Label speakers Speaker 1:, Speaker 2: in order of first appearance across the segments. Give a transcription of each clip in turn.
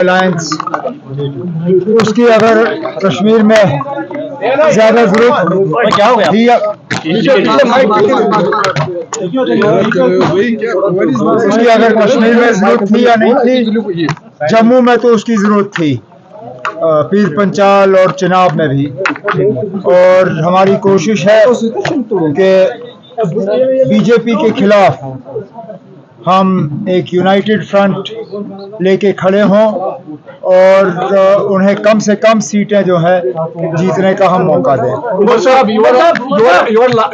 Speaker 1: Alliance उसकी अगर कश्मीर में ज्यादा जरूरत
Speaker 2: क्या हो गया?
Speaker 1: थी उसकी अगर कश्मीर में जरूरत थी या नहीं थी, जम्मू में तो उसकी जरूरत थी, पीर पंचाल और चिनाब में भी। और हमारी कोशिश है कि बीजेपी के खिलाफ हम एक यूनाइटेड फ्रंट लेके खड़े हों और उन्हें कम से कम सीटें जो है जीतने का हम मौका दें।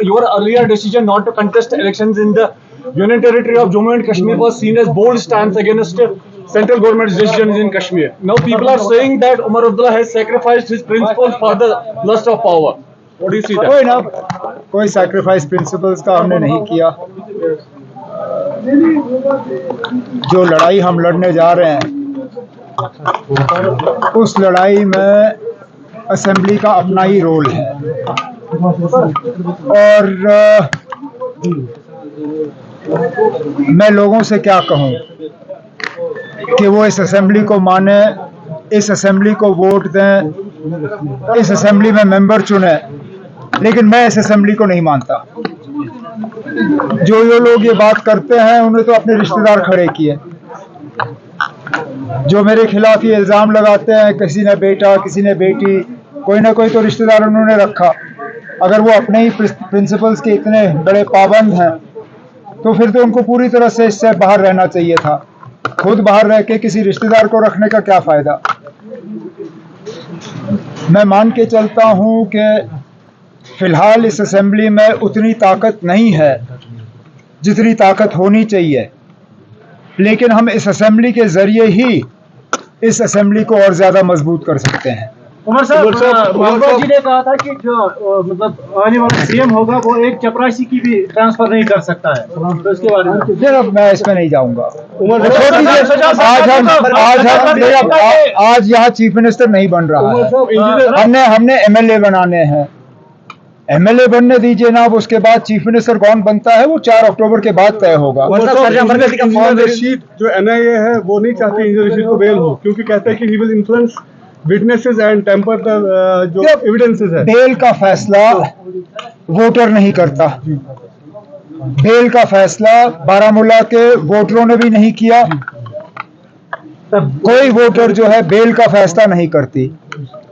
Speaker 2: Your earlier decision not to contest elections in the Union Territory of Jammu and Kashmir was seen as bold stance against central government's decisions in Kashmir. Now people are saying that Umar Abdullah has sacrificed his principles for the lust of power. What do you see that?
Speaker 1: कोई sacrifice principles का हमने नहीं किया। जो लड़ाई हम लड़ने जा रहे हैं उस लड़ाई में असेंबली का अपना ही रोल है और मैं लोगों से क्या कहूं कि वो इस असेंबली को माने, इस असेंबली को वोट दें, इस असेंबली में मेंबर चुने, लेकिन मैं इस असेंबली को नहीं मानता। जो लोग ये बात करते हैं उन्हें तो अपने रिश्तेदार खड़े किए। जो मेरे खिलाफ ये इल्ज़ाम लगाते हैं, किसी ने बेटा, किसी ने बेटी, कोई ना कोई तो रिश्तेदार उन्होंने रखा। अगर वो अपने ही प्रिंसिपल्स के इतने बड़े पाबंद हैं तो फिर तो उनको पूरी तरह से इससे बाहर रहना चाहिए था। खुद बाहर रह के किसी रिश्तेदार को रखने का क्या फ़ायदा। मैं मान के चलता हूँ कि फिलहाल इस असेंबली में उतनी ताकत नहीं है जितनी ताकत होनी चाहिए, लेकिन हम इस असेंबली के ज़रिए ही इस असेंबली को और ज़्यादा मजबूत कर सकते हैं।
Speaker 3: उमर साहब, मालवा जी ने कहा था कि जो मतलब आने वाला सीएम होगा वो एक चपरासी की भी ट्रांसफर नहीं कर सकता है, तो इसके बारे में
Speaker 1: फिर अब मैं इसमें नहीं जाऊंगा। आज यहाँ चीफ मिनिस्टर नहीं बन रहा है, हमने एमएलए बनाने हैं। एमएलए बनने दीजिए ना, अब उसके बाद चीफ मिनिस्टर कौन बनता है वो 4 अक्टूबर के बाद तय होगा।
Speaker 4: रशीद जो एनआईए है वो नहीं चाहती इंजीनियर रशीद को बेल हो, क्योंकि कहते हैं कि he will influence witnesses and tamper the जो एविडेंसेस है।
Speaker 1: बेल का फैसला वोटर नहीं करता। बेल का फैसला बारामूला के वोटरों ने भी नहीं किया। कोई वोटर जो है बेल का फैसला नहीं करती।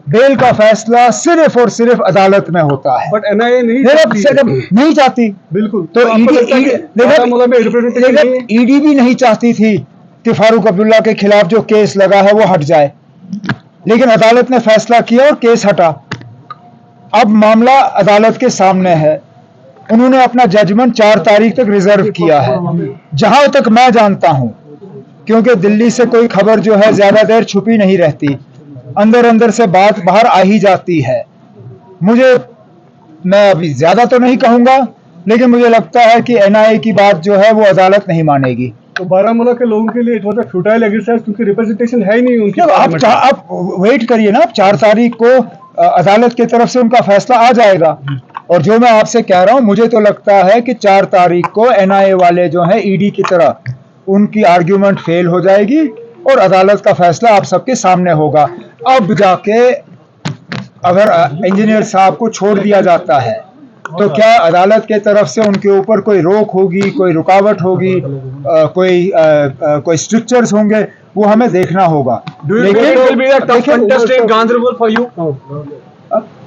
Speaker 1: बेल का फैसला सिर्फ और सिर्फ अदालत में होता है।
Speaker 4: बट एनआईए
Speaker 1: नहीं चाहती।
Speaker 4: बिल्कुल।
Speaker 1: तो ईडी भी नहीं चाहती थी कि फारूक अब्दुल्ला के खिलाफ जो केस लगा है वो हट जाए, लेकिन अदालत ने फैसला किया और केस हटा। अब मामला अदालत के सामने है। उन्होंने अपना जजमेंट 4 तारीख तक रिजर्व किया है। जहां तक मैं जानता हूं, क्योंकि दिल्ली से कोई खबर जो है ज्यादा देर छुपी नहीं रहती, अंदर अंदर से बात बाहर आ ही जाती है। मैं अभी ज्यादा तो नहीं कहूंगा, लेकिन मुझे लगता है कि एनआईए की बात जो है वो अदालत नहीं मानेगी।
Speaker 4: तो बारामूला के लोगों के लिए it was a futile exercise, क्योंकि रिप्रेजेंटेशन है ही नहीं उनकी।
Speaker 1: आप वेट करिए ना, 4 तारीख को अदालत की तरफ से उनका फैसला आ जाएगा। और जो मैं आपसे कह रहा हूं, मुझे तो लगता है कि 4 तारीख को एनआईए वाले जो हैं ईडी की तरह उनकी आर्ग्यूमेंट फेल हो जाएगी और अदालत का फैसला आप सबके सामने होगा। अब जाके अगर इंजीनियर साहब को छोड़ दिया जाता है तो क्या अदालत के तरफ से उनके ऊपर कोई रोक होगी, कोई रुकावट होगी, कोई स्ट्रिक्चर्स होंगे, वो हमें देखना होगा।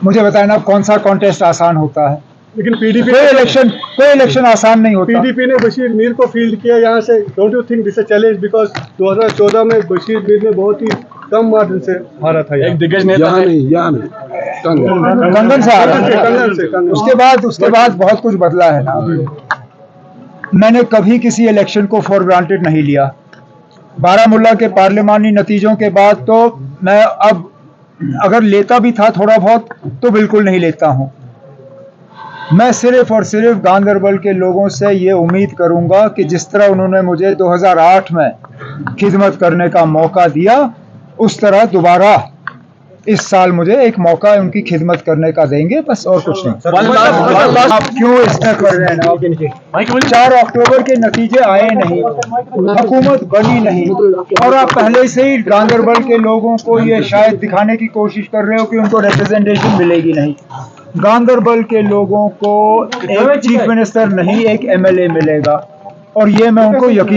Speaker 1: मुझे बताएं ना, कौन सा कॉन्टेस्ट आसान होता है?
Speaker 4: लेकिन पीडीपी
Speaker 1: कोई इलेक्शन आसान नहीं होता।
Speaker 4: पीडीपी ने बशीर मीर को फील्ड किया यहाँ से। Don't you think this a challenge, because 2014 में बशीर मीर ने बहुत ही कम मार्जिन से हारा था।
Speaker 2: एक दिग्गज नेता
Speaker 1: कंगन से हारा। उसके बाद बहुत कुछ बदला है ना। मैंने कभी किसी इलेक्शन को फॉर ग्रांटेड नहीं लिया। बारामूला के पार्लिमानी नतीजों के बाद तो मैं अब अगर लेता भी था थोड़ा बहुत तो बिल्कुल नहीं लेता हूं। मैं सिर्फ और सिर्फ गांदरबल के लोगों से ये उम्मीद करूंगा कि जिस तरह उन्होंने मुझे 2008 में खिदमत करने का मौका दिया, उस तरह दोबारा इस साल मुझे एक मौका उनकी खिदमत करने का देंगे, बस और कुछ नहीं। आप क्यों इसमें कर रहे हैं? 4 अक्टूबर के नतीजे आए नहीं, हुकूमत बनी नहीं, और आप पहले से ही गांदरबल के लोगों को ये शायद दिखाने की कोशिश कर रहे हो कि उनको रिप्रेजेंटेशन मिलेगी नहीं। गांदरबल के लोगों को एक चीफ मिनिस्टर नहीं, एक MLA मिलेगा, और ये मैं उनको यकीन